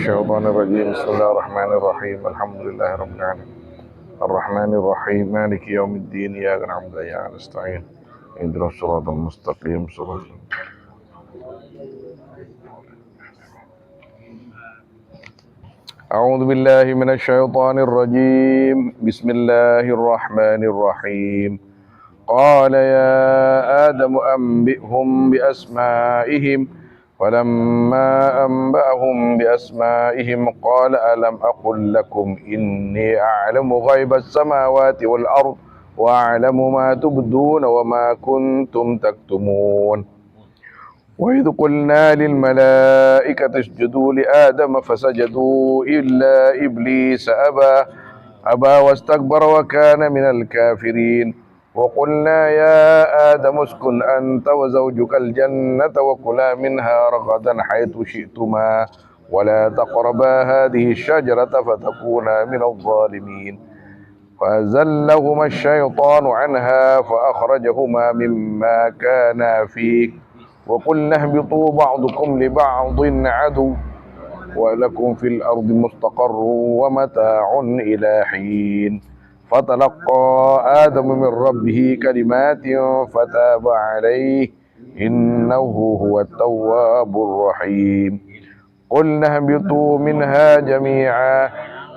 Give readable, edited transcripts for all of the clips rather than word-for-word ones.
الشيطان الرجيم. بسم الله الرحمن الرحيم. الحمد لله رب العالمين الرحمن الرحيم مالك يوم الدين إياك نعبد وإياك نستعين اهدنا الصراط المستقيم صراط أعوذ بالله من الشيطان الرجيم. بسم الله الرحمن الرحيم. قال يا آدم أنبئهم بأسمائهم فلما أنبأهم بأسمائهم قال ألم أقل لكم إني أعلم غيب السماوات والأرض وأعلم ما تبدون وما كنتم تكتمون وإذ قلنا للملائكة اسجدوا لآدم فسجدوا إلا إبليس أبى واستكبر وكان من الكافرين وقلنا يا آدم اسكن أنت وزوجك الجنة وكلا منها رغدا حيث شئتما ولا تقربا هذه الشجرة فتكونا من الظالمين فأزلهما الشيطان عنها فأخرجهما مما كانا فيه وقلنا اهبطوا بعضكم لبعض عدو ولكم في الأرض مستقر ومتاع إلى حين فتلقى آدم من ربه كلمات فتاب عليه إنه هو التواب الرحيم قلنا اهبطوا منها جميعا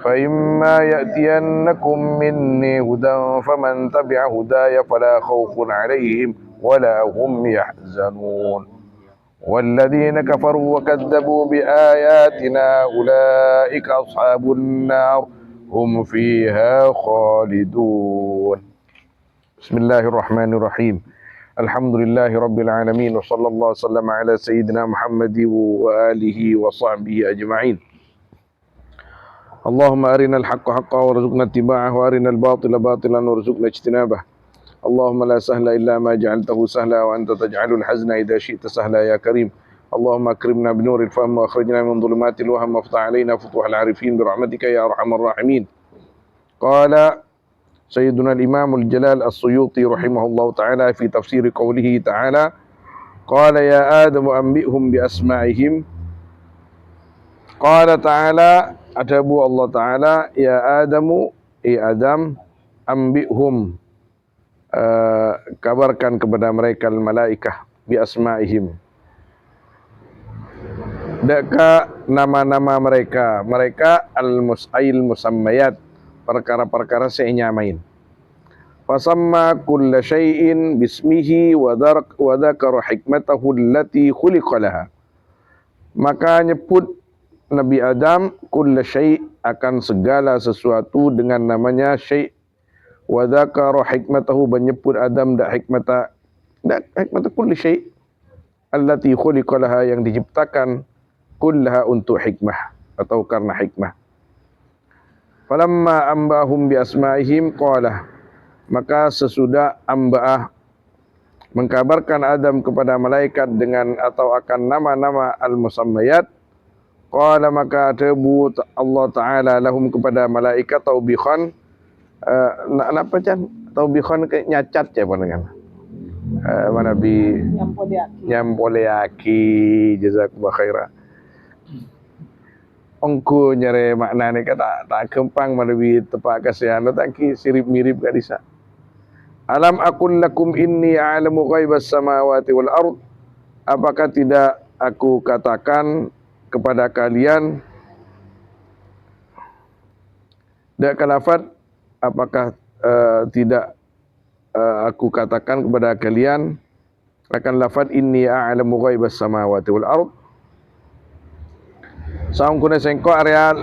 فإما يأتينكم مني هدى فمن تبع هداي فلا خوف عليهم ولا هم يحزنون والذين كفروا وكذبوا بآياتنا أولئك أصحاب النار هم فيها خالدون. بسم الله الرحمن الرحيم. الحمد لله رب العالمين وصلى الله وسلم على سيدنا محمد وآله وصحبه أجمعين. اللهم أرنا الحق حقا وارزقنا اتباعه وأرنا الباطل باطلا وارزقنا اجتنابه. اللهم لا سهل إلا ما جعلته سهلا وأنت تجعل الحزن إذا شئت سهلا يا كريم. اللهم أكرمنا بنور الفهم وأخرجنا من ظلمات الوهم وافتح علينا فتوح العارفين برحمتك يا أرحم الراحمين. قال سيدنا الإمام الجلال السيوطي رحمه الله تعالى في تفسير قوله تعالى قال يا آدم أنبئهم بأسمائهم. قال تعالى أتابو الله تعالى يا آدم آدم أنبئهم kabarkan kepada mereka malaikah bi asma'ihim, deka nama-nama mereka al-mus'ail musammayat, perkara-perkara senyamain. Fasamma kulla syai'in bismihi wa dzakara hikmatahu allati khuliqa laha. Maka nyebut Nabi Adam kulla syai' akan segala sesuatu dengan namanya syai'. Wa dzakara hikmatahu, menyebut Adam hikmata kulli syai' allati khuliqa laha, yang diciptakan kullaha untuk hikmah atau karena hikmah. Falamma ambahum bi asma'ihim qala, maka sesudah amba'ah mengkabarkan Adam kepada malaikat dengan atau akan nama-nama al-musammayat, qala maka tebu Allah Ta'ala lahum kepada malaikat taubikhan. Apa Chan? Taubikhan kayak nyacat ya pandangan. Mana bi nyampoleaki jazakumullah khairah. Ongku nyare maknane kata tak kempang mana bi tepak kasihan tak ki sirip mirip gak bisa. Alam aqul lakum inni a'lamu ghaibas samawati wal ard. Apakah tidak aku katakan kepada kalian, dak kalafat, apakah tidak aku katakan kepada kalian akan lafaz inni a'lamu ghaibas samawati wal ard. Saung kuna sengko area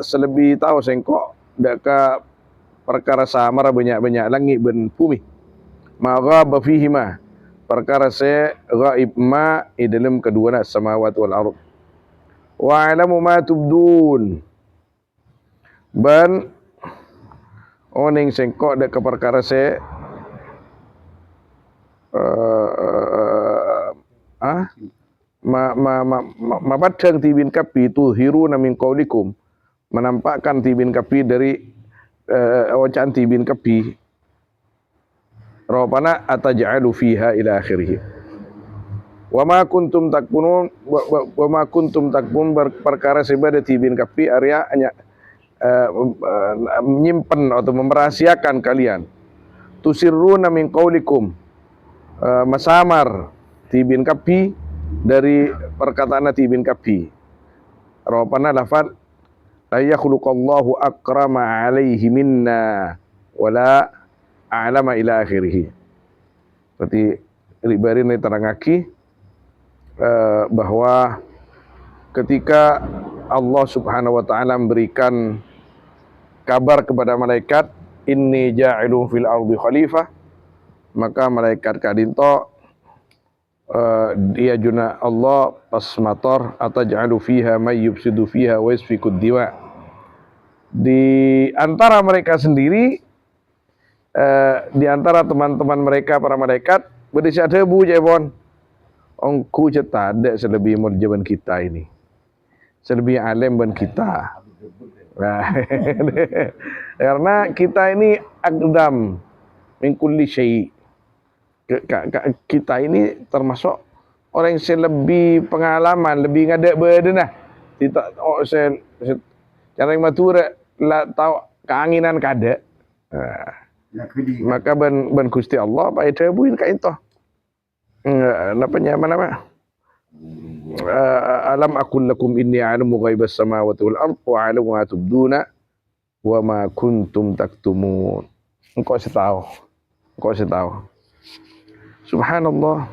selebih tahu sengko daka perkara samara banyak-banyak langit ben bumi. Ma ghaba fihima, perkara se ghaib ma di dalam kedua samawati wal ard. Wa a'lamu ma tubdun, ban oning sengkok dek ke perkara se mabadang tibin kapi tuhiru namin qaulikum, menampakkan tibin kapi dari wacan tibin kapi ropana ataj'alu fiha ila akhirih. Wa ma kuntum takpunun wa ma kuntum takpun perkara sebada tibin kapi area menyimpan atau merahasiakan kalian. Tusirruna min qaulikum, masamar tibin kapi dari perkataan tibin kapi. Rawapana lafad la yakhluqallahu akrama alaihi minna wala a'lama ila akhirih. Berarti ribari ini terangaki bahwa ketika Allah Subhanahu wa taala memberikan kabar kepada malaikat, inni ja'ilun fil ardi khalifah, maka malaikat kadinto dia juna Allah pas mator ataj'alu fiha may yufsidu fiha wa yasfikud diwa. Di antara mereka sendiri, di antara teman-teman mereka para malaikat berdesa debu jebon ongku cetak ada selebih murjaban kita ini, selebih alim ban kita. Nah, karena kita ini aqdam min kulli syai'. Kita ini termasuk orang yang lebih pengalaman, lebih ngadak badan lah. Tidak cara yang matura lah tahu keanginan kada. Maka ban Gusti Allah apa itu buin ka itu. Apa? Alam aqul lakum inni a'lamu ghaibas samawati wal ardh wa a'lamu ma tubduna wa ma kuntum taktumun. Engkau tahu. Subhanallah.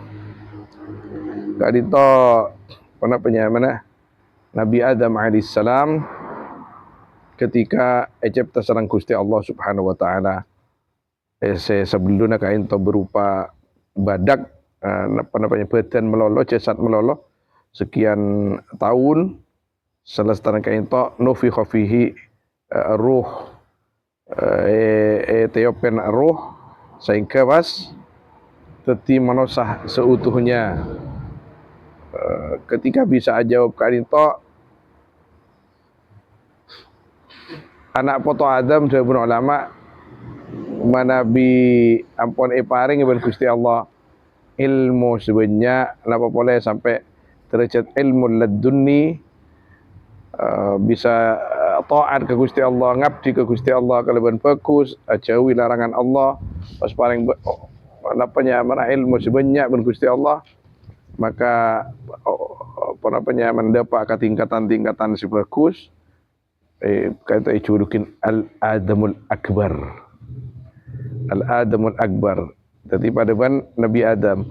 Kadito mana Nabi Adam alaihissalam ketika ecep serang Gusti Allah Subhanahu wa taala sebelumnya kain to berupa badak badan melolo, jasad melolo sekian tahun, selesai kain to nufikha fihi ruh teopen ruh sehingga was teti manosah seutuhnya. Ketika bisa jawab kain to anak poto Adam jabun ulama manabi ampun paring ibn Gusti Allah ilmu sebenarnya napa boleh sampai derajat ilmu ladunni, bisa taat ke Gusti Allah, ngabdi ke Gusti Allah kaleban bagus, jauhi larangan Allah, pas paling mana ilmu sebenarnya ibn Gusti Allah, maka mendapat tingkatan-tingkatan si bagus. Kata icudukin al-adamul akbar. Al-adamul akbar. Jadi pada Nabi Adam,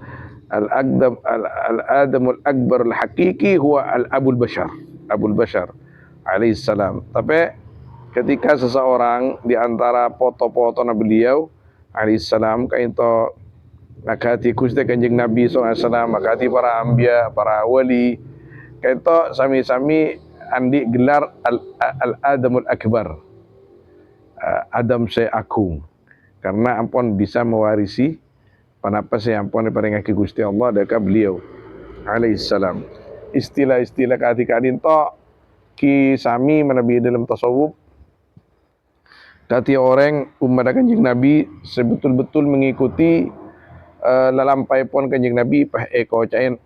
al-adamul akbar al-hakiki huwa al-abul bashar. Abul Bashar alaihissalam. Tapi ketika seseorang di antara foto-foto Nabi beliau alaihissalam kaito nakati Gusti Kanjeng Nabi SAW, nakati para anbiya, para wali, kaito sami-sami andi gelar al-adamul akbar, Adam saya agung, karena ampun bisa mewarisi panapa saya ampun diparingake Gusti Allah deka beliau alaihissalam. Istilah-istilah kadin to ki sami menabi dalam tasawuf kati orang umat Kanjeng Nabi sebetul-betul mengikuti lalampai pon Kanjeng Nabi pah eko cain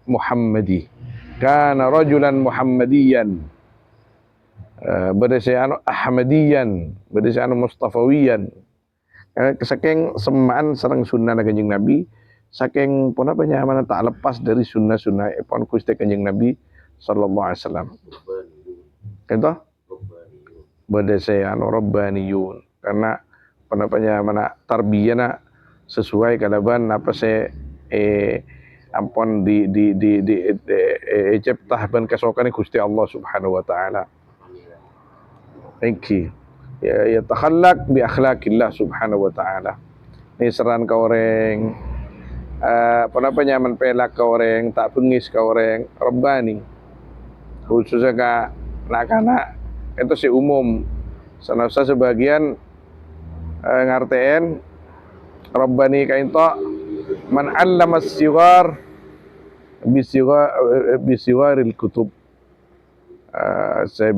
Muhammadi. Kana rajulan Muhammadiyan, berdasarkan Ahmadiyan, berdasarkan Mustafawiyan. Saking semaan sareng sunnah Kanjeng Nabi, saking pun apa mana tak lepas dari sunnah-sunnah pon Gusti Kanjeng Nabi sallallahu alaihi wasallam. Itu berdasarkan rabbaniyun, karena penapanya mana tarbiyana sesuai kalaban apa saya ampun di ciptah ban kesokan Gusti Allah Subhanahu wa taala. Thank you. Ya takhallaq bi akhlaqillah Subhanahu wa taala. Ni seran ka orang apa nyaman pelak ka orang, tak bengis ka orang, rabbani. Khususnya ka anak-anak itu si umum. Sanasa sebagian ngarteen rabbani ka ento man 'allama as-sighar bisiwaril kutub. Saya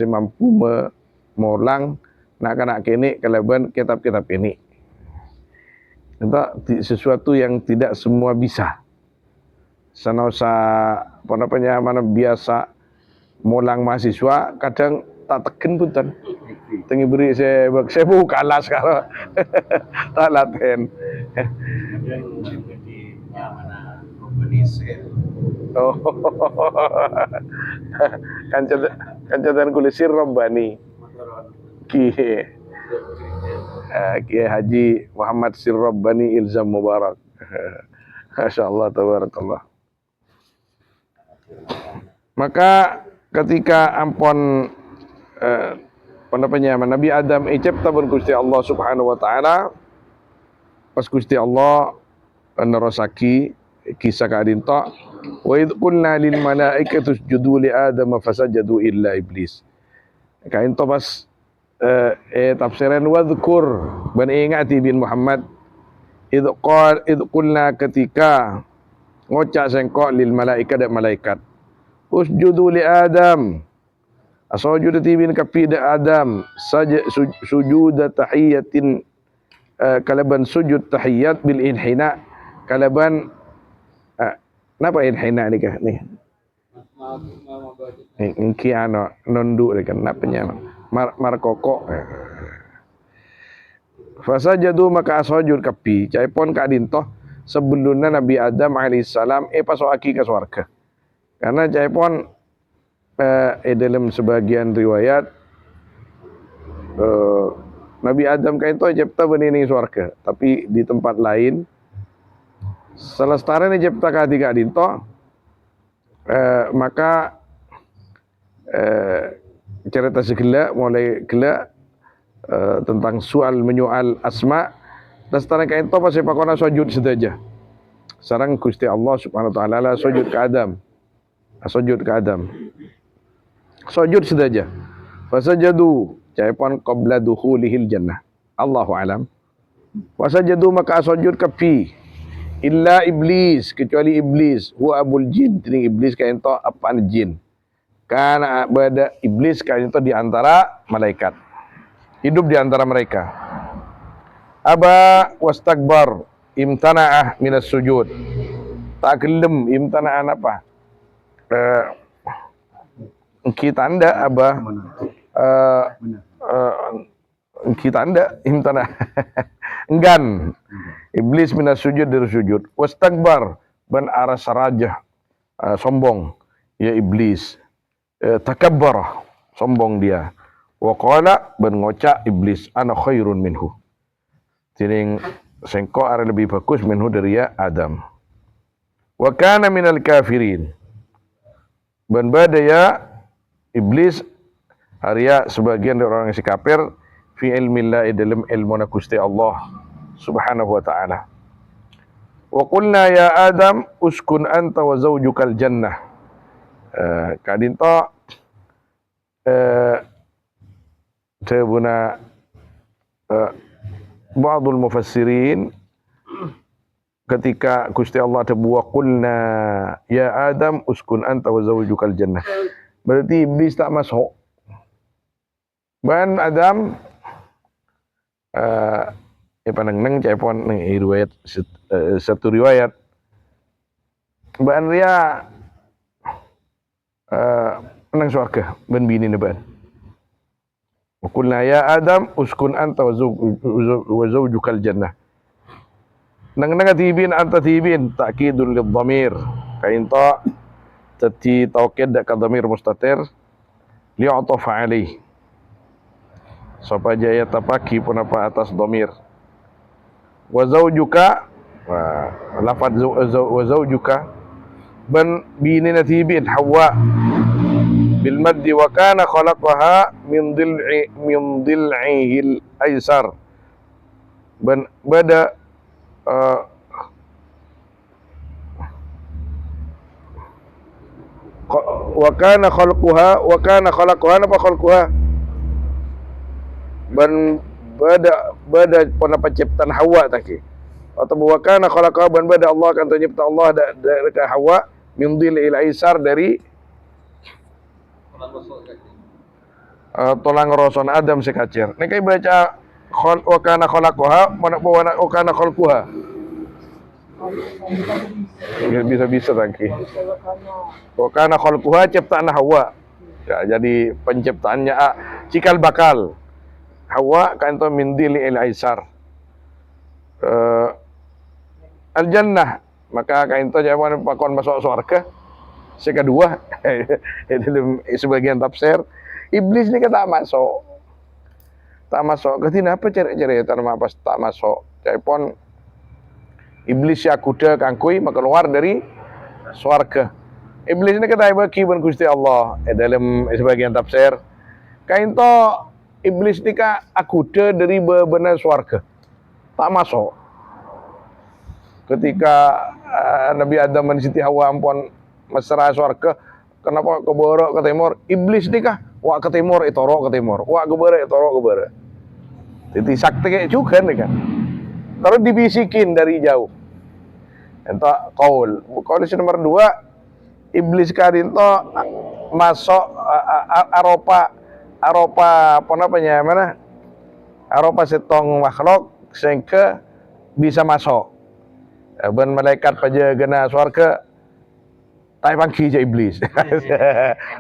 mampu mengulang nak kini kelebihan kitab-kitab ini. Itu sesuatu yang tidak semua bisa. sanosa apa namanya mana biasa mulang mahasiswa kadang tak teken punten tengi beri saya buka kelas kalau tak latihan jadi mana urbanisir oh kancatan kulisir Robbani Kiai Haji Muhammad Sir Robbani Ilzam Mubarak Masya Allah tabarakallah. Maka ketika ampon pendapatnya Nabi Adam icipta pun Gusti Allah Subhanahu wa taala pas Gusti Allah nerosaki kisah kadinto wa id qulna lil malaikati isjudu li adam fasajadu illa iblis. Kainto pas tafsiran wadhkur ban ingati bin Muhammad id qulna ketika ngocak sengkok lil malaikat dan malaikat usjudu li Adam asujud tibin kapi da Adam saja sujud tahiyatin kalaban sujud tahiyat bil inhina kalaban napa inhina ni kah ni ingki ano nunduk kan napanya markoko fasajadu maka asujud kapi caipon ka dintoh sebelumnya Nabi Adam alaihissalam pasoaki ke swarga. Karena caipon dalam sebagian riwayat Nabi Adam kain itu cipta benih swarga, tapi di tempat lain selestara ni cipta ketiga dinto maka cerita segala mulai gela tentang soal menyoal asma lestari kain itu pasti pakona sujud sedaja. Sarang Gusti Allah Subhanahu wa taala sujud ke Adam. Sujud ke Adam. Sujud sedaja. Fasajadu caipon qabla dukhulihil jannah. Allahu alam. Fasajadu maka sujud ke pi illa iblis kecuali iblis huwa abul jin ini iblis kain to apaan jin. Karena bada iblis kain to di antara malaikat. Hidup di antara mereka. Aba wastakbar imtana'ah minas sujud. Tak gelem imtana'an apa? Kita anda abah kita anda imtana enggan iblis minas sujud dari sujud wastakbar ban aras raja sombong ya iblis takabbar sombong dia wa qala ban ngocak iblis ana khairun minhu tining sengko are lebih bagus minhu dari ya Adam wa kana minal kafirin ban badaya iblis haria sebagian dari orang yang si kafir fi ilmillah dalam ilmu Gusti Allah Subhanahu wa taala. Wa qulna ya Adam uskun anta wa zawjukal jannah. Kadinto tebuna ba'dul mufassirin ketika Gusti Allah tebuah qulna ya Adam uskun anta wa zawjukal jannah. Berarti iblis tak masuk. Ban Adam panang caipon nang riwayat satu riwayat. Ban dia nang surga ban bini ban. Qulna ya Adam uskun anta wa zawjukal jannah. Nang tibin anta tibin ta'kidul lidhamir kainta tati taukid dak dhamir mustatir li'ataf alaih supaya jaya tapaki pun apa atas dhamir wa zawjuka lafaz wa zawjuka ban bini natibin Hawa bil maddi wa kana khalaqaha min dil'ihil aysar ban bada wa kana khalquha apa khalquha ban bada pun penciptaan Hawa taki atau wa kana khalaqaha ban bada Allah kan pencipta Allah dari Hawa min dhilil aisar dari tulang roson Adam sekacir nek baca wa kana khalaqaha wa kana khalquha Bisa tangki. Wa kana khalquha ciptaan Hawa. Ya, jadi penciptaannya cikal bakal Hawa kan itu min dili il aisar. Al jannah maka kan itu jawaban pakon masuk surga. Yang kedua dalam sebagian tafsir iblis ni tak masuk. Tak masuk. Ketina apa cerita nama pas tak masuk. Telepon iblis ya kuda kangkui maka keluar dari surga. Iblis ini kata bagi ban Gusti Allah. Dalam sebagian tafsir kain to iblis ni ka akuda dari bebenar surga. Tak masuk. Ketika Nabi Adam dan Siti Hawa ampun mesra surga, kenapa ke borok ke timur? Iblis ni kah? Wa ke timur itoro ke timur. Wa ke barat itoro ke barat. Jadi sakti juga nih kan. Terus dibisikin dari jauh. Entah kaul. Kaul nomor 2 iblis kadin to masuk Eropa apa namanya mana? Eropa setong makhluk sehingga bisa masuk. Ben malaikat pada gena surga tai pangki je iblis.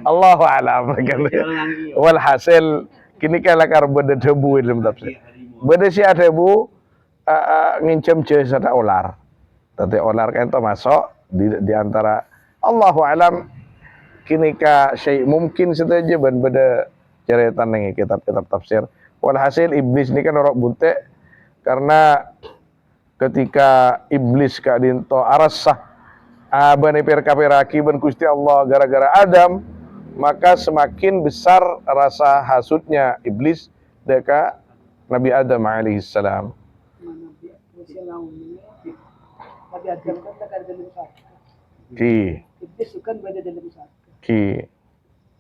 Allahu a'lam. Walhasil kini kala kar beda debu dalam tafsir. Beda si ada debu ngincem je sada ular. Tapi ular kan to masuk di antara Allahu a'lam kini ka syai mungkin saja ban beda cerita nang kitab-kitab tafsir. Walhasil iblis ni kan orang bunte karena ketika iblis kadin to arasah bani perkapiraki ben Gusti Allah gara-gara Adam, maka semakin besar rasa hasudnya iblis deka Nabi Adam alaihissalam. Nabi Adam kan ada dalam surga. Ki. Iblis kan berada dalam surga. Ki.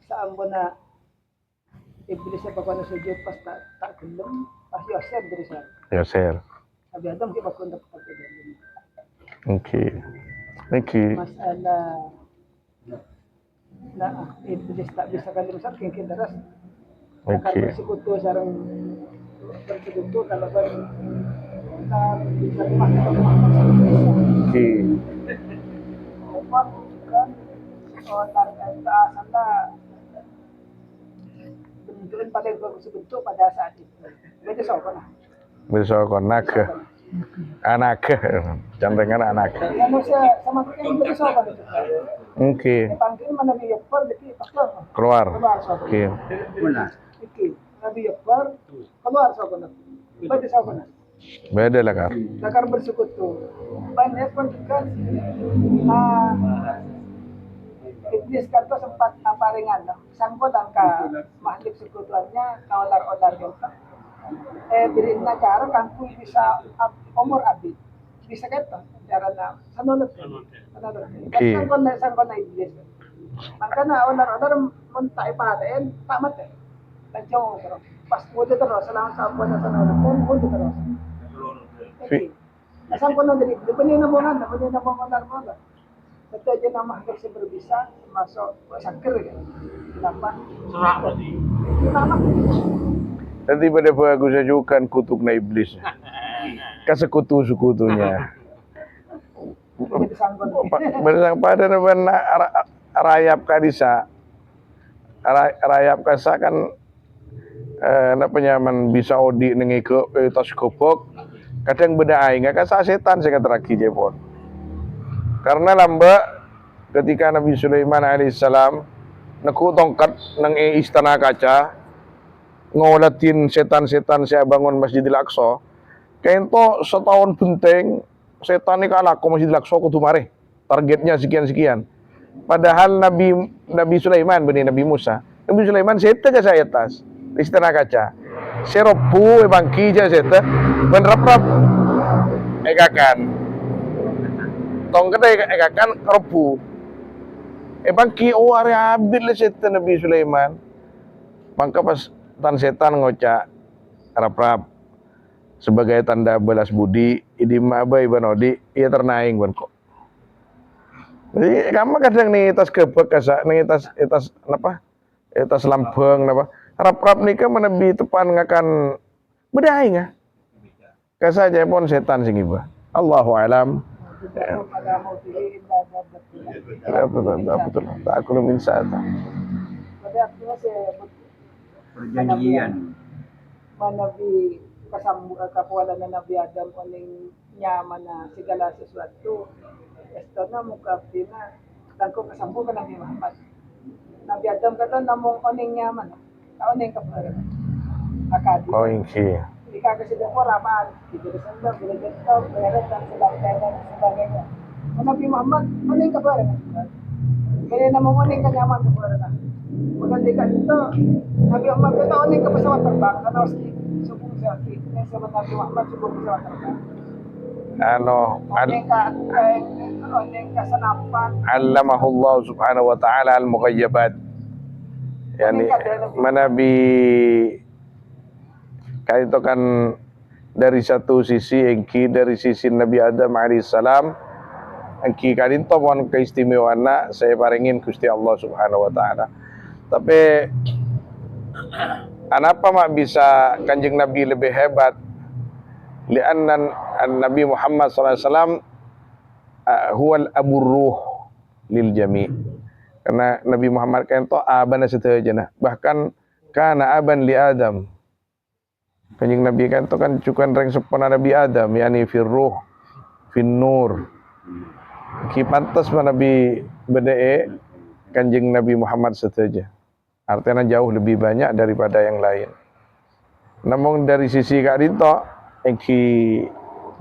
Saan mo na iblis sa pagkano sujud pas tak gelem, pas Yosef dari surga. Yosef. Nabi Adam kita pagkano dapat dalam. Okay. Thank you. Masalah na iblis tak bisa kan dalam surga kita ras. Okay. Bersekutu sarang bersekutu kalau kan kita bisa masuk. Okay. Kan orang asal bentukan paling bagus bentuk pada saat itu. Beda sopan. Besok anak jangan anak. Manusia sama kita beda sopan itu. Oke. Panggil mana Nabi Yakbar jadi pasang. Keluar. Oke. Oke. Nabi Yakbar keluar sopan. Beda sopan. Beda lah kan. Nakar bersekutu. Banyak pun kan iblis kan tuh sempat ringan loh. Sangkut angka makhluk sekutuannya kaular-olar gitu. Birin na cara kangku bisa umur abid. Bisa gitu cara na sanunod. Kasi sangkot na iblis. Maka na olar-olar muntai patain tamat eh. Lanjong terus. Pas muda terus selama sa buwan na sanunod. Muda terus. Asal pun dari depan na bungan mo. Betul je nama harus berbisa masuk sakir kan. Kenapa? Kenapa? Nanti pada aku sajukan kutuk na iblis. Kasekutu-sekutunya. Bersang pada naban rayap kadisa. Rayap kasa kan penyaman bisa odi nengi ke tas kopok. Kadang beda aing kasa setan saya kata lagi jepon. Karena lamba ketika Nabi Sulaiman alaihissalam naku tongkat nang istana kaca ngolatin setan-setan saya bangun Masjidil Aqsa kento setahun benteng setan ini kalah ko Masjidil Aqsa kudu mare targetnya sekian-sekian padahal Nabi Sulaiman benih Nabi Musa seta ke saya atas istana kaca seropu bangki ja seta ben rap-rap ekakan tong kada ekakan rebu bangki area abdil setan Nabi Sulaiman maka pas tan setan ngocak rap-rap sebagai tanda balas budi idi mabai banodi ia ternaing ban kok jadi kamu kadang nih tas kebek kasa nih tas apa tas lambang apa rap-rap nih kan menebi tepan ngakan bedaing ya kasa aja pun setan sing iba Allahu alam Tidak pada mau pilihin dapat Betul. Aku min sa'ata. Jadi artinya sebut Perjanjian. manabi kapualan na Nabi Adam kuning nyaman na segala sesuatu esto na mukabdi na tangko kasambu ka Nabi Muhammad. Nabi Adam kata namong oning nyaman oning kapualan akadi. Oh, inki. Ika kasi po ramaan dito sa sanda bila dito bayar dan sebagainya. Nabi Muhammad oning kapualan. Kaya namong oning kanyaman kapualan. Maganda ka dito. Nabi Muhammad kata oning ka pesawat terbang karena subung sa Nabi Muhammad subung pesawat terbang. Oning ka sanapan. Allamahullah subhanahu wa ta'ala al-mughayyabat. Yani manabi kan itu kan dari satu sisi engki dari sisi Nabi Adam alaihissalam engki kan itu mon keistimewaan saya paringin Gusti Allah subhanahu wa ta'ala. Tapi kenapa mak bisa kanjeng Nabi lebih hebat? Lianna Nabi Muhammad SAW huwal abur ruh lil jami'. Karena Nabi Muhammad kan itu aban setajana. Bahkan kana aban li Adam. Kanjeng Nabi kan itu kan cukan reng sepana Nabi Adam, yakni fir ruh, fin nur. Ki pantas Nabi bedee kanjeng Nabi Muhammad saja. Artinya jauh lebih banyak daripada yang lain. Namun dari sisi kak dinto, ki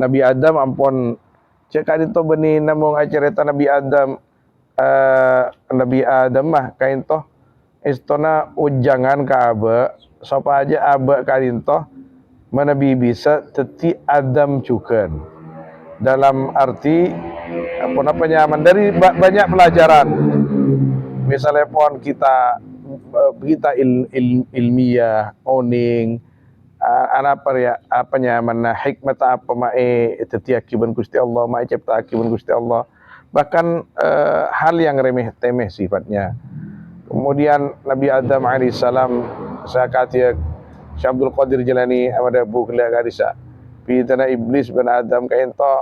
Nabi Adam ampun cek kak dinto beni namung cerita Nabi Adam Nabi Adam mah kain toh istona ujangan ka abe sapa aja abe kain toh manabi bisa teti Adam cukan dalam arti apa nyaman dari banyak pelajaran misalnya pon kita ilmiah oning apa nyaman hikmat apa mae teti akiban Gusti Allah mae cipta akiban Gusti Allah bahkan hal yang remeh temeh sifatnya. Kemudian Nabi Adam alaihissalam saya kata Syekh Abdul Qadir Jilani ada buku gadisa pitana iblis ben Adam kain to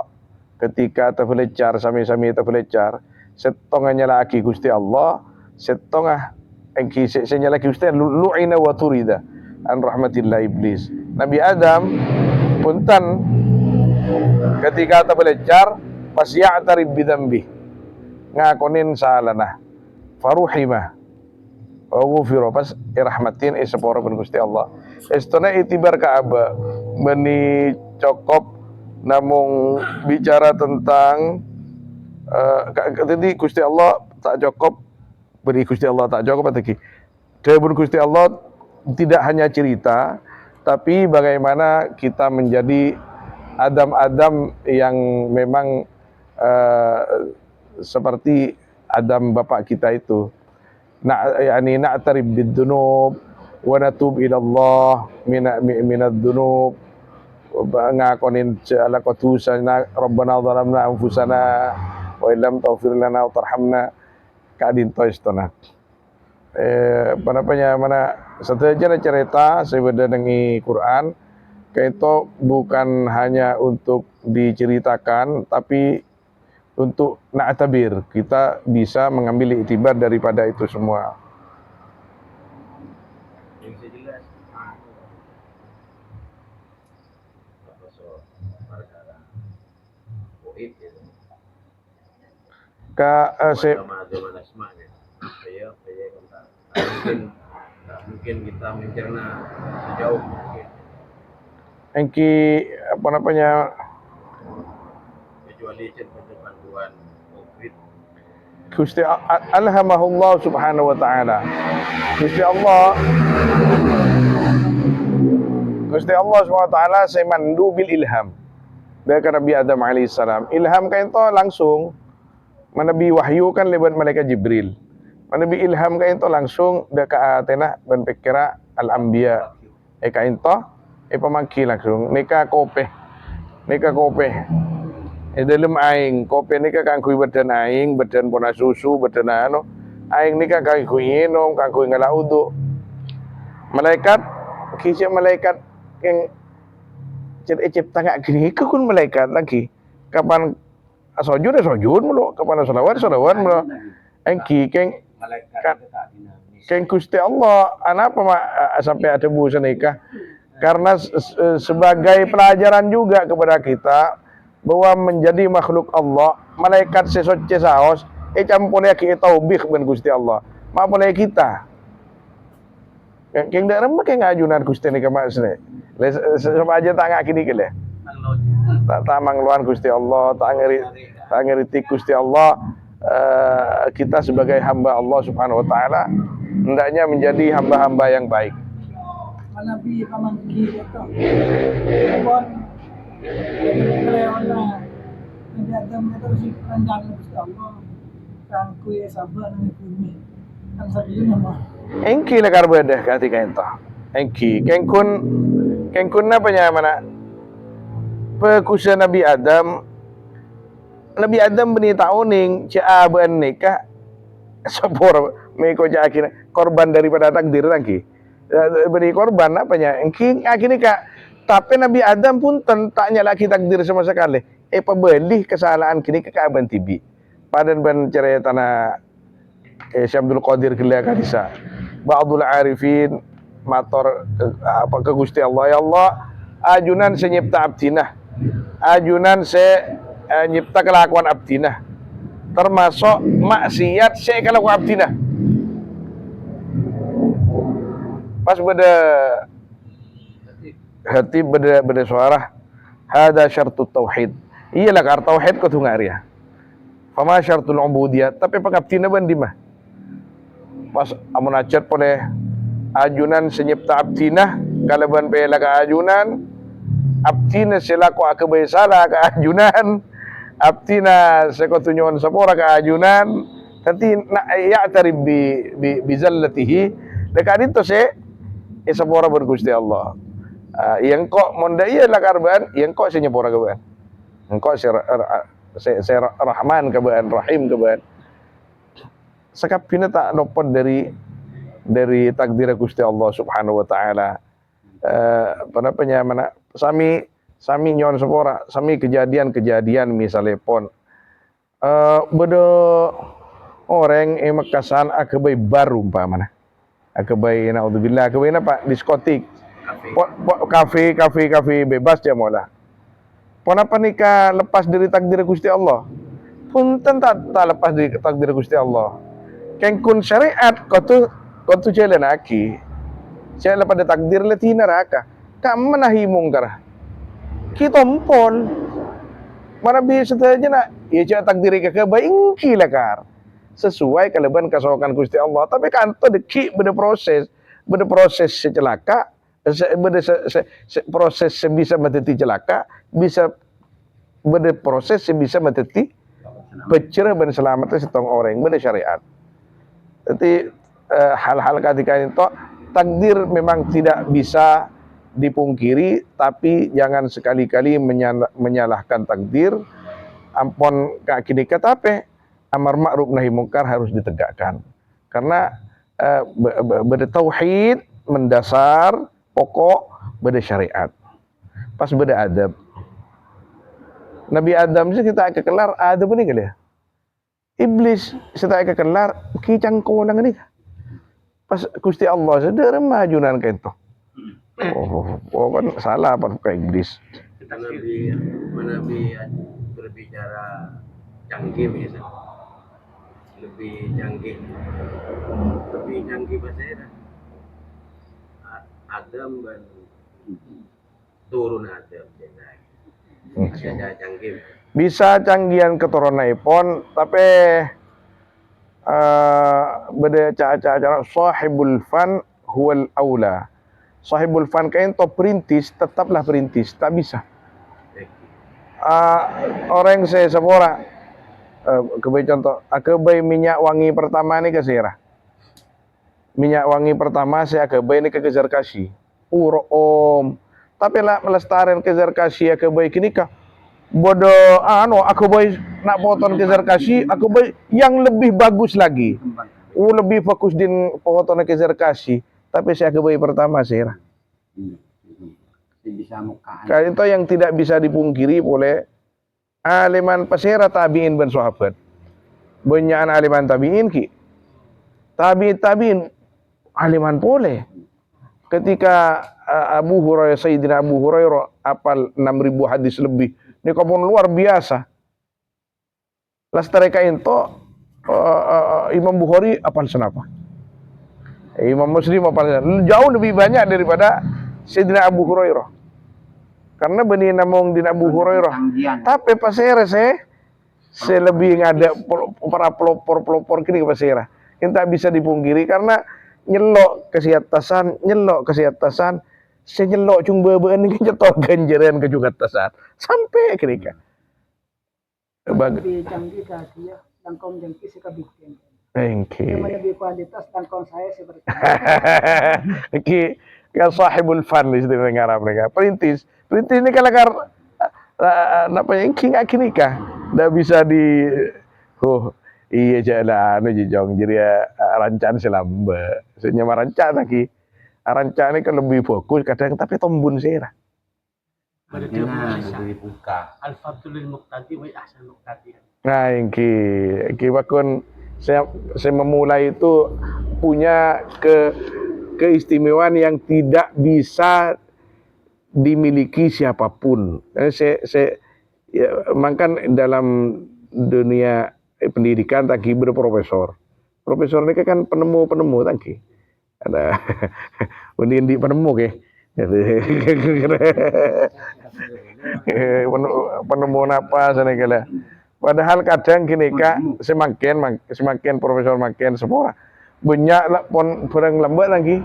ketika taflecar sami-sami taflecar setongahnya laki Gusti Allah setongah engki senya laki Gusti lu'ina wa turida an rahmatillah iblis. Nabi Adam punten ketika taflecar pas ya'tarib bidambi ngakonin salana faruhimah wa ghufira pas irahmatin seporo ben Gusti Allah estona itibar ka aba meni cokop namung bicara tentang tadi Gusti Allah tak cokop beri Gusti Allah tak cokop ataki debun Gusti Allah tidak hanya cerita tapi bagaimana kita menjadi Adam-Adam yang memang seperti Adam bapak kita itu na'tarib bid-dunub wa natub ila Allah minad-dunub ngakonin ala qatusana rabbana zalamna anfusana wa illam taghfir lana wa tarhamna kadin toistona mana setelah cerita sebeda dengan Quran itu bukan hanya untuk diceritakan tapi untuk na'tabir kita bisa mengambil iktibar daripada itu semua. Yang saya jelas perkara goib itu. Mungkin kita mencerna sejauh mungkin. Engki apa namanya Kecuali panduan konkret. Gusti alhamahullah subhanahu wa ta'ala. Gusti Allah subhanahu wa ta'ala saya mandu bil ilham. Dari Nabi Adam alaihissalam. Ilham kan itu langsung Nabi wahyu kan lewat malaikat Jibril. Nabi ilham kan itu langsung dekat atenah ben pikira al-anbiya. Kain to pamangki langsung nika kope. Dalam aing kopi nika kangkui badan aing badan pona susu badan aing nika kangkui nginum kangkui ngalaudu malaikat kisah malaikat yang cipta gak gini kun malaikat lagi kapan sujud mulu, kepada salawat mulu. Engki keng Malaikat itu tak dinamis. keng Gusti Allah, kenapa sampai ada busa nikah? Karena sebagai pelajaran juga kepada kita bahwa menjadi makhluk Allah, malaikat sesoce saos, campurnya kita taubih ben Gusti Allah. Ma boleh kita. Keng dak remeh keng ngajunan Gusti nikah maksudnya. Sama aja tak ngak kini kele. Tak mangluan Gusti Allah, tak ngeri Gusti Allah. Kita sebagai hamba Allah Subhanahu wa taala hendaknya menjadi hamba-hamba yang baik. Nabi pamangki itu. Kon Nabi Adam itu si rendah Gusti Allah. Kan kuya sabar nih bumi. Kan sabi nama. Engki le karbede ketika itu. Engki kengkun apa nya mana? Pekusa Nabi Adam beni tauning ca ben nikah sepor meko ca akhirnya korban daripada takdir lagi. Beri korban apanya? Engki akhirnya kak. Tapi Nabi Adam pun tak nyalaki takdir sama sekali. Pebelih kesalahan kini ke Aban Tibi. Padan ban cerai tanah Syekh Abdul Qadir Gelia Kadisa. Ba'dul arifin mator apa ke Gusti Allah, ya Allah, ajunan senyipta abdinah. Ajunan nyipta kelakuan abdinah. Termasuk maksiat saya kelakuan abdinah. Pas beda hati beda suara hada syartut tauhid. Iyalah kar tauhid ko tungaria. Fama syartul ubudiyah, tapi pangabdina ban di mah. Pas amun acat pone ajunan senyipta abdinah kalaban pela ka ajunan abdina selaku akabay sala ka ajunan abdina sekotunyon sapora ka ajunan tanti na ya'tarib bi zallatihi dekat itu sapora ber Gusti Allah. Yang kok monda iya lah karban, yang kok senyapora kaban. Engkau se Rahman kaban, Rahim kaban. Sakapina tak lopot dari takdir Gusti Allah Subhanahu wa taala. Penapanya mana sami nyon sepora, sami kejadian misalnya pon beda orang makasan akabai baru umpamana. Akabai naudzubillah, akabai apa? Diskotik. Kafe bebas ya mola. Pon apa nikah lepas dari takdir Gusti Allah? Punten tak lepas dari takdir Gusti Allah. Kengkun syariat kau tu jalan aki. Saya lepas dari takdir leti neraka. Kam menahi mungkar. Kita empon. Mana bisa saja nak? Ya cak takdir ke baik kilakar. Sesuai keleban kasokan Gusti Allah. Tapi kan tu deki beda proses secelaka. Proses sebisa mateti celaka, bisa beda proses sebisa mateti pecerah dan selamat setong orang beda syariat. Jadi hal-hal ketika itu takdir memang tidak bisa dipungkiri, tapi jangan sekali-kali menyalahkan takdir. Ampun kak kini kata apa? Amar ma'ruf nahi mungkar harus ditegakkan. Karena beda tauhid mendasar pokok beda syariat. Pas beda adab. Nabi Adam sih kita kekelar adab ni kali ya. Iblis kita kekelar kicang kolang ni. Pas Gusti Allah sedar majunan kento. Oh kan salah apa kayak iblis. Kita Nabi berbicara canggih misalnya. Lebih canggih bahasa Adam dan turun Adam jadi canggih. Bisa canggihan keturunan pon, tapi beda cara sahibul fan huwal aula. Sahibul fan kain to perintis, tetaplah perintis, tak bisa. Orang saya sepora kebaik contoh, kebaik minyak wangi pertama ni kesirah. Minyak wangi pertama saya kebaik ni kekejar kasih. Om. Tapi lah melestarikan kejar kasih kebaik ini kah? Bodoh, aku baik nak potong kejar kasih, aku baik yang lebih bagus lagi. Lebih fokus di potong kejar kasih. Tapi saya kebaik pertama saya. Kayak itu yang tidak bisa dipungkiri oleh aliman pasera tabiin ban sahabat. Benyaan aliman tabiin ki. Tabiin aliman pole. Ketika Abu Hurairah, Sayyidina Abu Hurairah apal 6.000 hadis lebih. Ini pun luar biasa. Lastare kainto Imam Bukhari apal senapa? Imam Muslim apal senapa? Jauh lebih banyak daripada Sayyidina Abu Hurairah. Karena benih namung di Abu Hurairah. Tapi pasere saya lebih ngada para pelopor kini ke pasera. Yang tak bisa dipungkiri karena nyelok kesehatan, saya nyelok cung bebeen ini nyetok ganjaran ke juga tasan sampai ketika. Lebih canggih dia, langkong jangki sih kebikin. Thank you. Yang lebih kualitas langkong saya seperti. Ki kan sahibul fan istilah ngarap mereka. Perintis ini kalau apa yang kini kah? Nggak bisa di iya jalan jong jadi rancaan selamba. Senyama rancaan lagi. Rancaan ini kan lebih fokus kadang tapi tombun sih lah. dibuka. Al-Fadlul Muqtadi wa Ahsan Muqtadi. Nah, ki bakun saya memulai itu punya keistimewaan yang tidak bisa dimiliki siapapun. Saya makan dalam dunia pendidikan tangki berprofesor. Profesor ini kan penemu tangki. Ada undi penemu ke. Penemu apa sana kala. Padahal kadang gini kak semakin profesor makin semua banyak lah pon perang lambat lagi.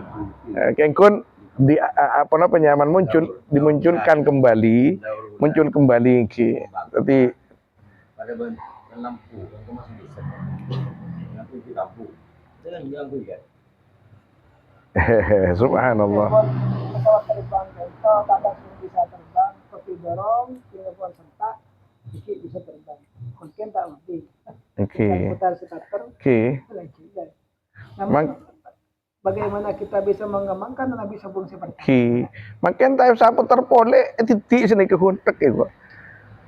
Kengkun di penyaman dimunculkan kembali ki. Tapi Pada lampu, itu masih bisa. Lampu di lampu. Jangan lampu ya. Subhanallah. Pesawat terbang itu kadang bisa terbang, kopi dorong, telepon sentak, dikit bisa terbang. Mungkin tak mati. Oke. Putar starter. Oke. Namun bagaimana kita bisa mengembangkan dan bisa fungsi seperti Ki. Makin tayo sa putar pole titik sini ke huntek ya kok.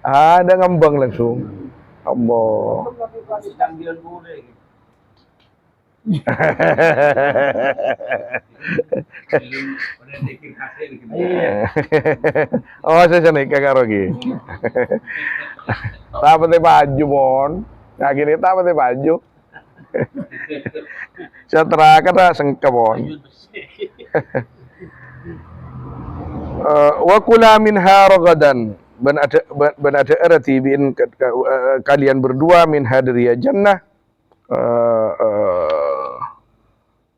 Ada ngembang langsung. Allah. Sedang bilang boleh. Oh, saya naik kagak lagi. Apa teh baju mon? Nah gini apa teh baju? Saya terakan sengke mon. Wa kula minha ragadan. Ben ada arti bin kalian berdua minha dari jannah.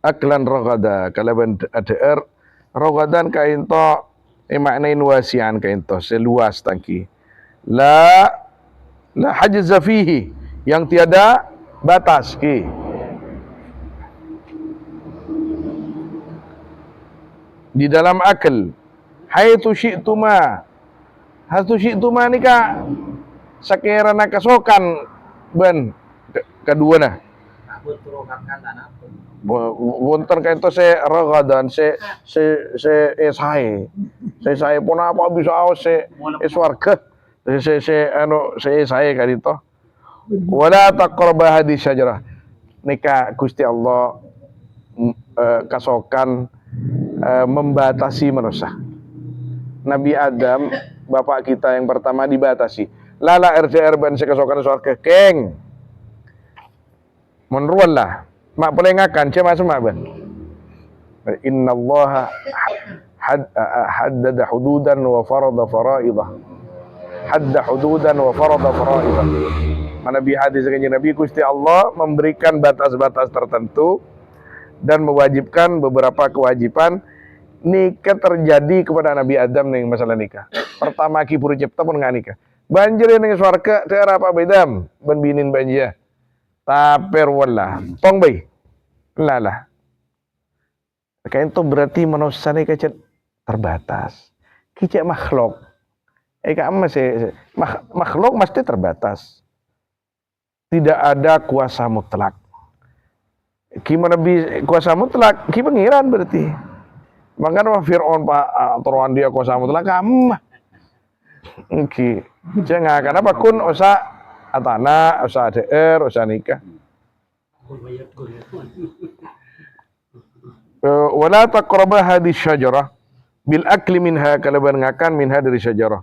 Aklan ragada kalau ada ragadan kain to maknain wasian kain to seluas tangki la hajza fihi yang tiada batas ki di dalam akal haitsu syi'tuma ni ka sakirana kasokan ben kedua nah wonten kain to se ragadan se saya pun apa bisa awas se warga saya kan itu wala taqrabu hadis syajarah nika Gusti Allah kasokan membatasi manusia. Nabi Adam bapak kita yang pertama dibatasi lala RCR ban se kasokan surga keng menruan lah mak pelengakan cema semua ban inna Allah haddada hududan wa farada faraidah hadda hududan wa farada faraidah. Nabi hadis kanjeng Nabi Gusti Allah memberikan batas-batas tertentu dan mewajibkan beberapa kewajiban nikah terjadi kepada Nabi Adam nih masalah nikah. Pertama ki puru cipta pun nggak nikah. Banjir ning swarga daerah apa bedam ben binin banjir. Taper wallah tong bay lala kain itu berarti manusia ini kecil terbatas kicik makhluk masih makhluk mesti terbatas tidak ada kuasa mutlak gimana kuasa mutlak ki pengiran berarti makanya Fir'aun pak aturan dia kuasa mutlak Engki. Jangan kenapa kun usa atana, usa ADR, usa nikah. Wala taqraba hadhihi syajarah bil akli minha kalau ngakan minha dari syajarah.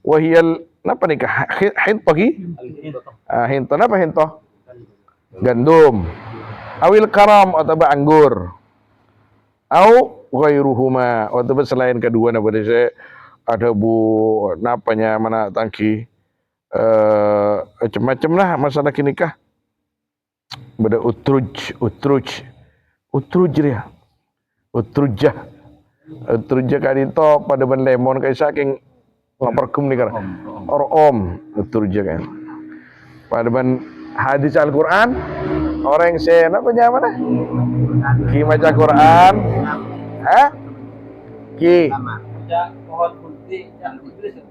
Wahiyal napa nikah? Hinto ki? Hinto napa hinto? Gandum. Awil karam atau anggur. Au ghairuhuma atau selain kedua napa saya ada napanya mana tangki macam-macam lah masalah nikah. Beda utruj dia. Utrujah kadito pada ban lemon kay saking ngaperkum ni kan om utrujah kan pada ban hadis Al-Quran orang yang apa namanya ki maca Quran ki Baca pohon kulti yang iblis.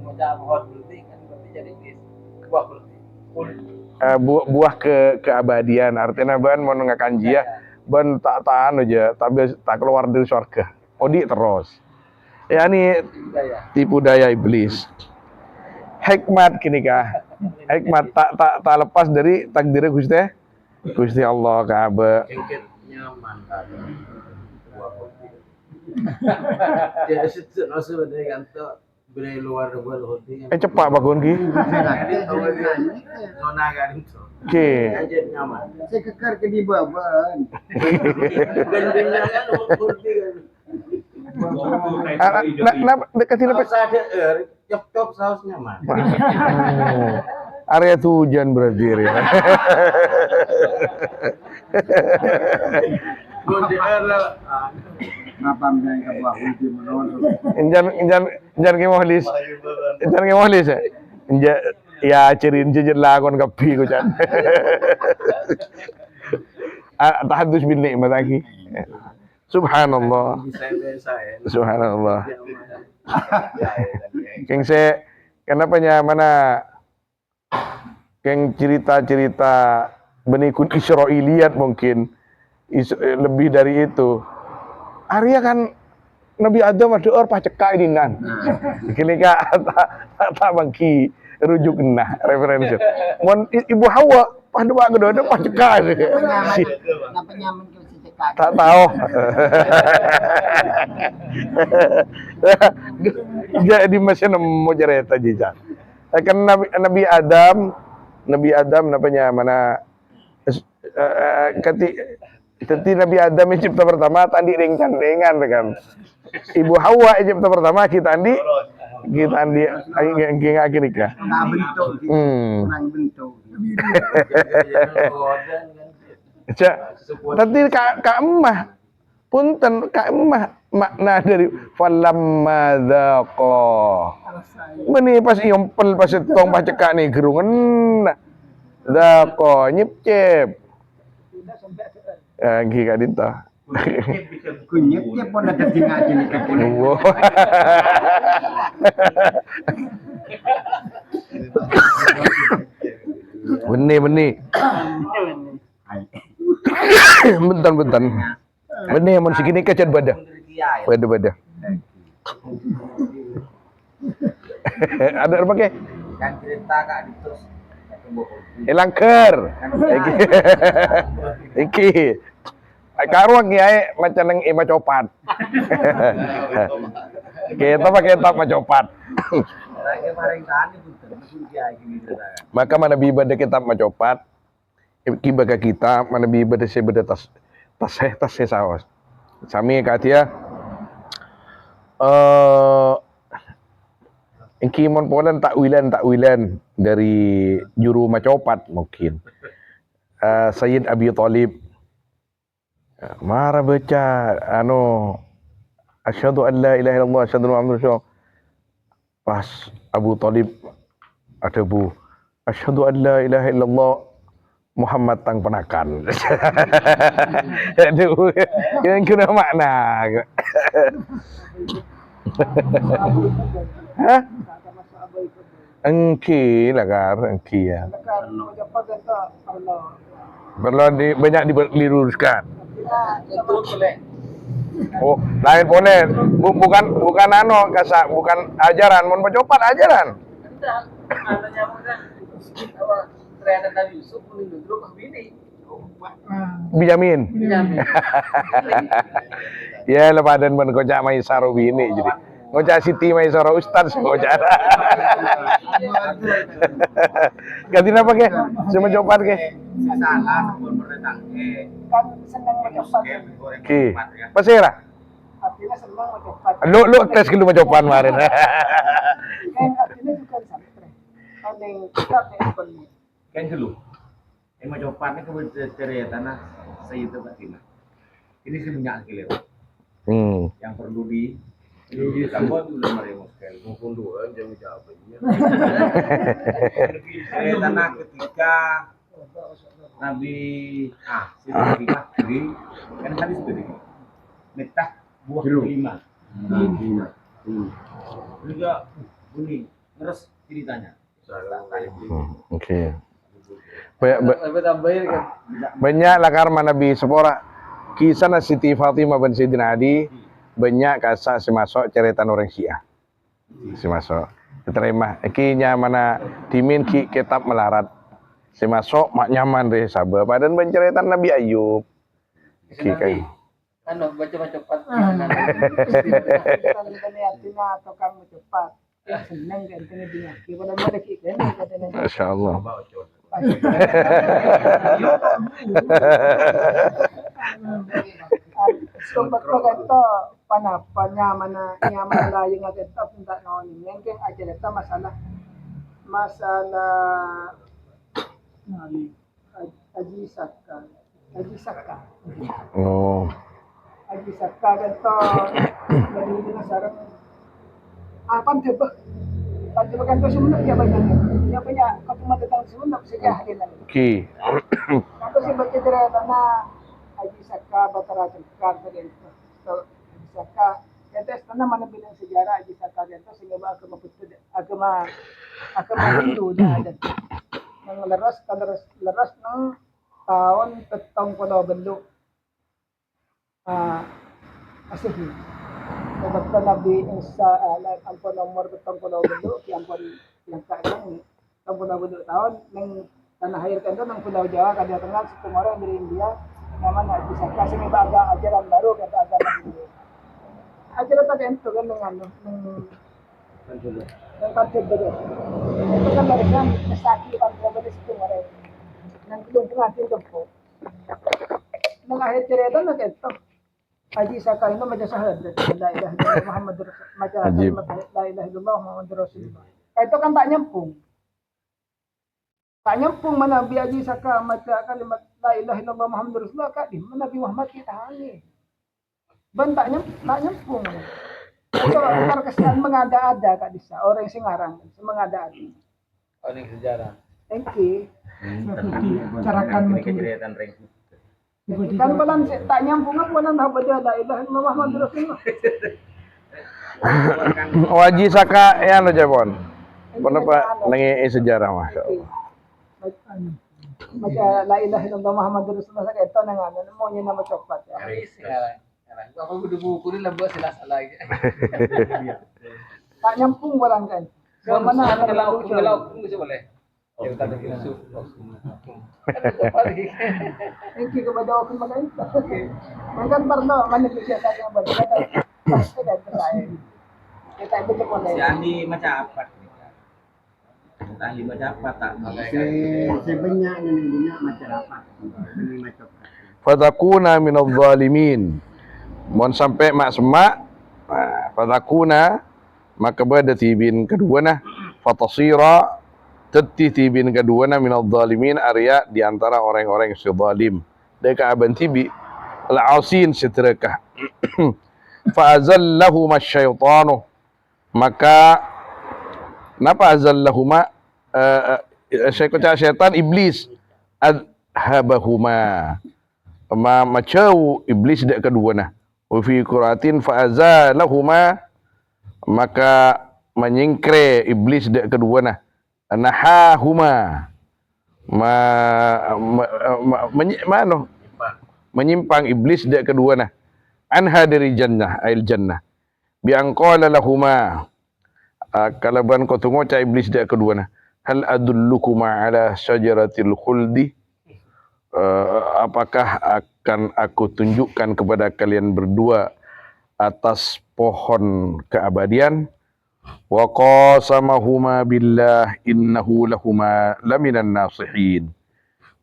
Baca pohon kulti kan berarti jadi iblis. Buah kulti. buah keabadian artinya ban mau ngakan jia ban tak tahan aja tapi tak keluar dari surga odi terus ya ini tipu daya iblis hikmat kini kah hikmat tak lepas dari takdir Gusti Allah Ka'bah Nyaman kan. Buah kulti. Jadi situ nasi benda kantor beli luar buat kulti. cepat bakun ki Zona kan itu. oke Aja nyaman. Saya kekar ke di bawah. Gendengnya kan kulti kan. deketin apa Saus ada cop saus nyaman. area itu hujan berarti ya Gondel lah. Ngapa mbak ke bawah di menonton. Injan ke mohlis ya cirin jejen lakon kapi ko can tahadus bin nikmat lagi subhanallah subhanallah keng se kenapa mana keng cerita-cerita benikun Israiliyat mungkin lebih dari itu Arya kan Nabi Adam ada orang pacekak ini nan kini kak tak bangki rujuk nah referensi mon ibu Hawa pada waktu ada pacekak Kenapa nyaman ke situ kak? tak tahu jadi masih nemu cerita jejak kan Nabi Adam namanya mana Teti Nabi Adam Cipta pertama tadi ring candengan kan. Ibu Hawa Cipta pertama kita andi akhir nikah. Nah bentuk. Kurang bentuk. Tadi kak emah punten kak emah makna dari falamma dzaqa. Meni pas iompel pas tong pas cekak nih gerungan dzaqa nyip-cip. Gi ka dito. Kunyitnya pun ada tinggal gini ke kini. Benih. Bentar. Benih mun segini kecet badah. Badah. Ada apa ke? Kan cerita kak itu Langker. Iki. Karuang kiai macam nang ima copat. Kita pakai tak macopat. Maka mana biba de kitab macopat. Kibaga kita mana biba de sebeda tas sawas. Sami katia Ingkimon polan takwilan dari juru macopat mungkin. Sayyid Abi Thalib marah baca asyhadu an la ilaha illallah asyhadu anna muhammadar rasulullah. Pas Abu Thalib ada asyhadu an la ilaha illallah Muhammad tang penakan. Aduh, yang kena makna. Hah? Engki lah engki ya. Perlu banyak diluruskan. Oh, lain pone. Bukan anu kasa, bukan ajaran, mun pecopat ajaran. Tidak, ada nyamuk kan. Apa ternyata Nabi Yusuf meninggal dulu pas bini. Bijamin. Jamin. Ya lepadan ben kocak maisaro bini jadi. Ngocak Siti Maisaro Ustaz ngocak. Ganti apa ke? Saya copat ke. Salah sebelum berenang Kan senang mencopat. Ki. Pasira. Artinya senang mencopat. Lu tes dulu copan kemarin. Kan artinya juga di santri. Paling kita nih sebenarnya. kan dulu. Emang copannya kemudian cerita tanah saya itu Fatimah. Ini sih banyak kilo yang perlu di tambah dulu mereka sekali. Mumpung dua jam jawabnya. Cerita tanah ketika Nabi si Fatimah beri kan hadis beri metah buah kelima. Juga bunyi terus ceritanya. Oke. Banyak lah karma Nabi sepora kisah Siti Fatimah bin Sayyidina Ali banyak kasar si masuk cerita orang Syiah si masuk diterima kinya mana dimin ki kitab melarat si masuk mak nyaman deh sabar padahal bercerita Nabi Ayub ki kai Anu baca cepat. Artinya atau kamu cepat. Senang kan kena dengar. Gimana mana kita ni katanya. Masya Allah. Sebab kata panapanya mana nyaman lah yang ada tak minta naon ini. Yang kan aja data masalah Haji Saka. Oh. Haji Saka kata dari sarang Pantai kan tu semua dia banyak. Dia banyak kau cuma datang semua sejarah dia lagi. Ki. Kalau saya baca cerita Haji Saka Batara Cengkar tadi itu. So Haji Saka kata sebenarnya mana bilang sejarah Haji Saka itu sehingga agama betul agama Hindu dah ada. Yang leras nang tahun petang pulau beluk. Asih Betul Nabi Isa ampun nomor betong pulau beluk yang pun yang kadang pulau beluk tahun neng tanah air kan nang pulau Jawa kada tengah satu orang dari India namanya bisa kasih ni baga ajaran baru kata agama Hindu. Ajaran tadi itu kan dengan yang kata betul. Itu kan mereka mesaki pantai betul situ orang. Nang belum pernah tempo. Nang akhir cerita nak itu. Haji Saka itu macam syahadat la ilaha illallah Muhammadur Rasulullah macam kalimat la ilaha illallah Muhammadur Rasulullah. Itu kan tak nyambung. Tak nyambung mana Nabi Haji Saka macam kalimat la ilaha illallah Muhammadur Rasulullah kak di mana Nabi Muhammad kita ni. Ben tak nyambung. Itu terkesan mengada-ada kak disa orang yang singarang mengada-ada. Orang sejarah. Engki. Carakan macam cerita ring. Kan balan tak nyambung apa nan apa dia la ilaha illallah Muhammadur Rasulullah. Haji Saka ya lo Jabon. Kenapa nengi sejarah Masya Allah. Macam la ilaha illallah Muhammadur Rasulullah saya itu nang anu maunya nama cepat ya. Sekarang. Aku udah buku ni lah buat salah-salah lagi. Tak nyambung balan kan. Mana ada Ngelau bisa boleh. Ya kita ada Yusuf. Engki kepada aku makan. Makan parno mana bisa saya buat kata. Pasti dah tersaing. Kita itu boleh. Si Andi macam apa? Andi macam apa tak? Sebanyak ini dunia macam apa? Ini macam Fatakuna minadh zalimin. Mon sampai mak semak fatakuna maka berarti bin kedua nah fatasira teti bin kedua na minadh zalimin Arya di antara orang-orang yang zalim. Deka aban tibi al-asin sitrakah. Fa azallahuma asyaitanu maka napa azallahuma syaitan iblis adhabahuma macau iblis dek kedua nah wa fi qiratin fa azallahuma maka menyingkre iblis dek kedua nah nahahuma menyimpang iblis dek kedua nah anha dari jannah ail jannah bi an qala lahuma kalaban ko tungo ca iblis dak kedua nah hal adullukuma ala syajaratil khuldi apakah akan aku tunjukkan kepada kalian berdua atas pohon keabadian wa qasamahuma billah innahu lahuma laminan nasihin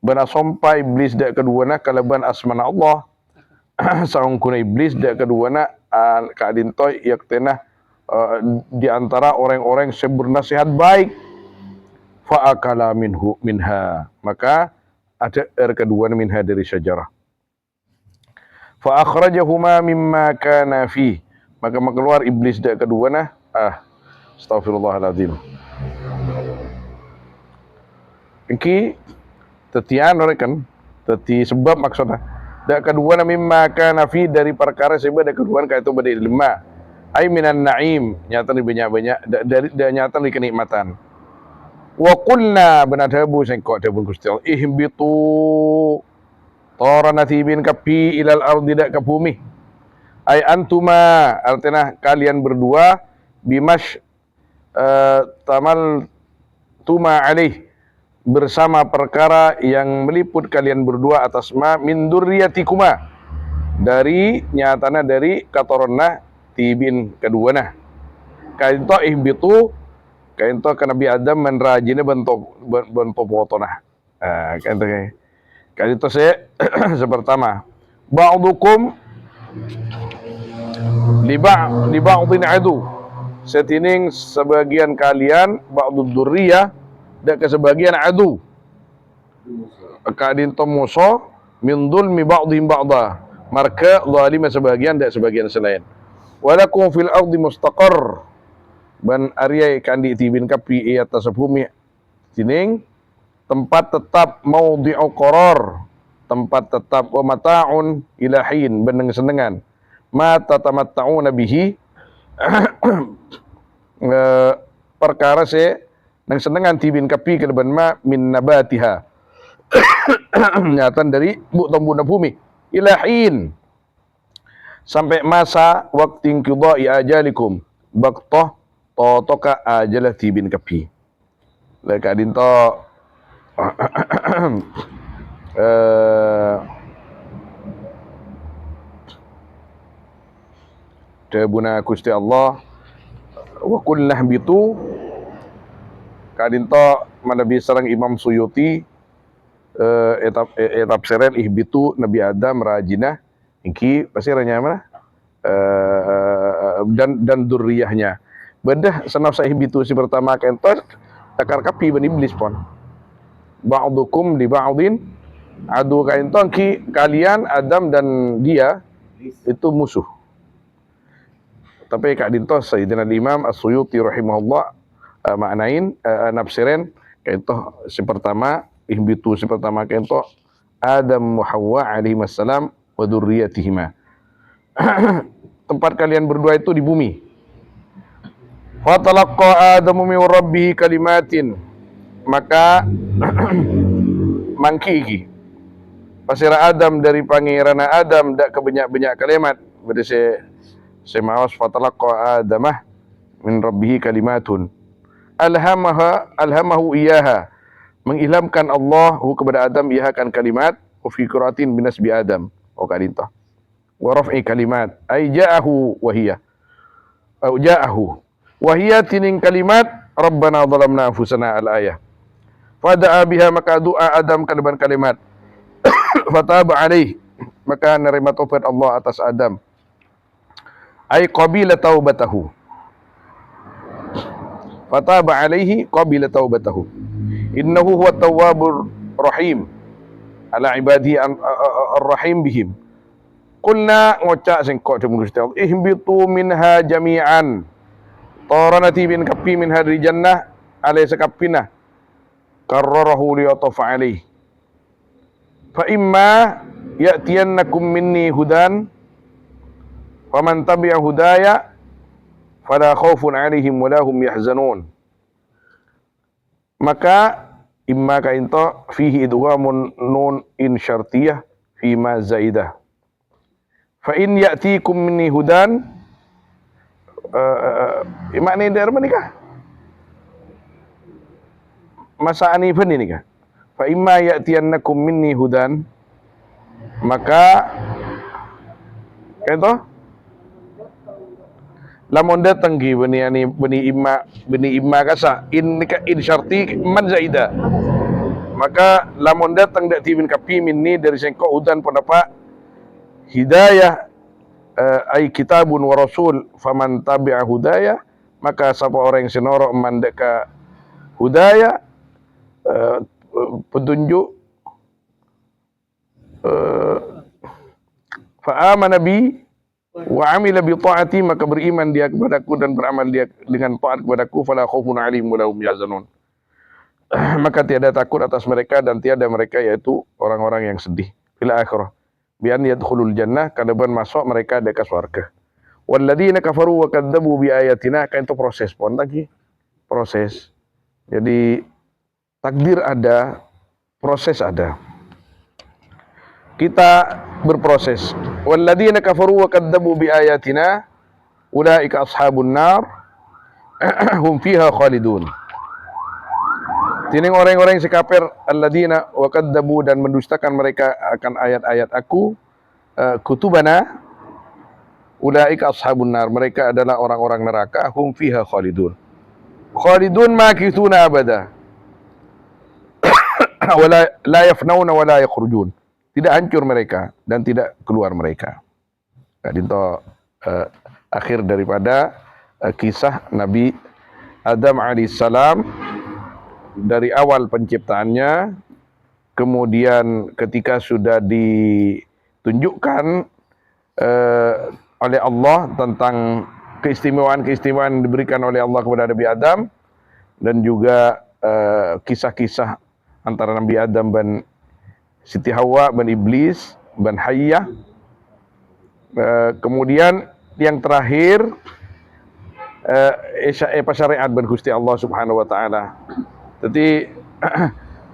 bana sompa iblis dak kedua na kalaban asmana Allah saung kuna iblis dak kedua na kadintoy yaktena di antara orang-orang yang bernasihat baik fa akala minha maka ada kedua minha dari syajarah fa akhrajahuma mimma kana fi maka keluar iblis dak kedua na astagfirullahaladzim iki tetian kan teti sebab maksudnya dak kedua na mimma kana fi dari perkara sebab dak kedua ka itu bade lima ai minan naim nyata di banyak-banyak dari nyata di kenikmatan wa qulna benadabu sengkok dabun Gusti Allah ihbitu tarana tibin kapi ilal ardi dak ke bumi ai antuma artinya kalian berdua bimash tamal tuma alaih bersama perkara yang meliput kalian berdua atas ma min durriyatikuma dari nyatana dari katoronna tibin kedua nah kainto ihbitu kainto ke Nabi Adam menrajine bentuk potona kainto saya sepertama ba'dukum li ba'din adu setining sebagian kalian ba'dud durriyah dak ke sebagian adu kadinto musuh min dhulmi ba'dihim ba'da marka zalim sebagian dak sebagian selain walakum fil ardi mustaqar ban arya kandi tibin kapi atas bumi tining tempat tetap maudhi'u qarar tempat tetap wa mata'un ilahin beneng senengan ma tatamatta'una bihi perkara se nang senengan tibin kapi ke depan ma min nabatiha nyatan dari tumbuh bumi ilahin sampai masa waktu qidai ajalikum baqtah totoka ajalah tibin kapi leka dinto Dabuna Gusti Allah wa qulna bitu kadinto manabi sareng Imam Suyuti etap seren ihbitu Nabi Adam rajina iki pasti ranya mana dan durriyahnya bedah senafsa ihbitu si pertama kentos takar kapi ban iblis pon ba'dukum li ba'din adu kainto ki kalian Adam dan dia itu musuh tapi kak dinto Sayyidina Imam As-Suyuti rahimahullah maknain nafsiren kainto si pertama ihbitu si pertama kainto Adam wa Hawa alaihi wassalam wa dzurriyyatihima tempat kalian berdua itu di bumi fa talaqqa Adamu min rabbih kalimatin maka mangki iki pasira Adam dari pangeran Adam dak kebanyak-banyak kalimat berarti semaos fatalaqqa Adamah min rabbih kalimatun alhamahu iyaha mengilhamkan Allah kepada Adam iyaha kan kalimat wa fi qiraatin binasbi Adam wa kadintah wa raf'i kalimat ay ja'ahu wa hiya au ja'ahu wa hiya tining kalimat rabbana dhalamna anfusana al-ayah fada'a biha maka doa Adam ke depan kalimat fataba alaih maka nerima taubat Allah atas Adam ay qabila taubatahu fataba alaihi qabila taubatahu innahu huwa tawwabur rahim ala ibadihi ar-rahim bihim qulna ngocak singkok demun Gusti Allah ihbitu minha jami'an taranati bin kapi min hadri jannah alai sakapina karrarahu liyatafa alaih fa imma ya'tiyannakum minni hudan faman tabi'a hudaya fala khaufun 'alaihim wa lahum yahzanun maka imma ka into fihi idghamun nun in syartiyah fi ma zaidah Fa in ya'tikum minni hudan maknanya dari mana nikah? Masa anifan ini kah? Fa imma ya'tiyannakum minni hudan, maka kata lamun datang gi bani imma kasa in syarti man zaida, maka lamun datang dak tibin kapi minni dari sengko hudan pendapat hidayah ay kitabun wa rasul faman tabi'a hudaya, maka siapa orang yang senoro mandek ke hudaya, petunjuk, fa'amana bi wa amila bi ta'ati, maka beriman dia kepadaku dan beramal dia dengan taat kepadaku, fala khaufun 'alaihim wa lahum yahzanun. Maka tiada takut atas mereka dan tiada mereka yaitu orang-orang yang sedih. Fil akhirah bi an yadkhulul jannah, kadaban masuk mereka ke surga. Walladzina kafaru wa kadzdzabu bi ayatina, kan itu proses pon lagi. Proses. Jadi takdir ada, proses ada. Kita berproses. Walladzina kafaru wa kadzdzabu bi ayatina ulaika ashabun nar hum fiha khalidun. Tining orang-orang yang sekafir alladzina wa kadzdzabu, dan mendustakan mereka akan ayat-ayat aku, kutubana, ulaika ashabun nar, mereka adalah orang-orang neraka, hum fiha khalidun. Khalidun makithuna abada. Wala la yafnauna wala yakhrujun. Tidak hancur mereka dan tidak keluar mereka. Dinto akhir daripada kisah Nabi Adam alaihissalam dari awal penciptaannya, kemudian ketika sudah ditunjukkan oleh Allah tentang keistimewaan-keistimewaan yang diberikan oleh Allah kepada Nabi Adam, dan juga kisah-kisah antara Nabi Adam dan Siti Hawa dan Iblis dan Hayyah. Kemudian yang terakhir syariat dan Gusti Allah Subhanahu wa taala. Jadi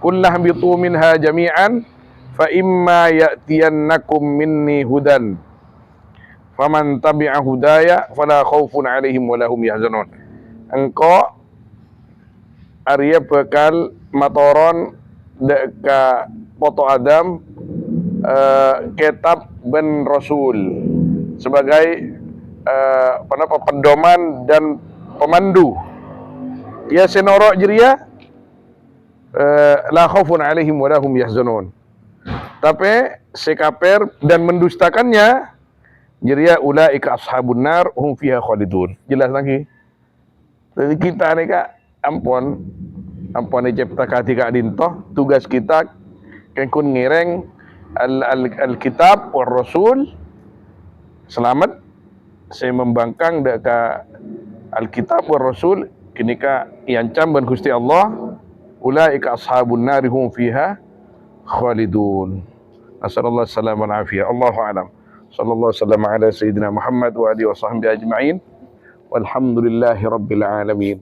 kullah bitu minha jami'an fa imma ya'tiyannakum minni hudan faman tabi'a hudaya fala khaufun 'alaihim wa lahum yahzanun. Engkau Arya bekal matoron deka foto Adam kitab ben Rasul sebagai pedoman dan pemandu. Ya senoro jeria la khaufun 'alaihim wa lahum yahzanun. Tapi sekafir dan mendustakannya jeria ulaika ashabun nar hum fiha khalidun. Jelas lagi. Jadi kita ni kak ampun ni cipta katika dintoh, tugas kita kun ngireng al-kitab war rasul selamat saya membangkang deka al-kitab war rasul kini ka iancam ban Gusti Allah ulaika ashabun nar hum fiha khalidun. Nasallallahu alaihi wa afiyah. Allahu a'lam. Sallallahu alaihi ala sayyidina Muhammad wa alihi wa sahbihi ajma'in. Walhamdulillahi rabbil alamin.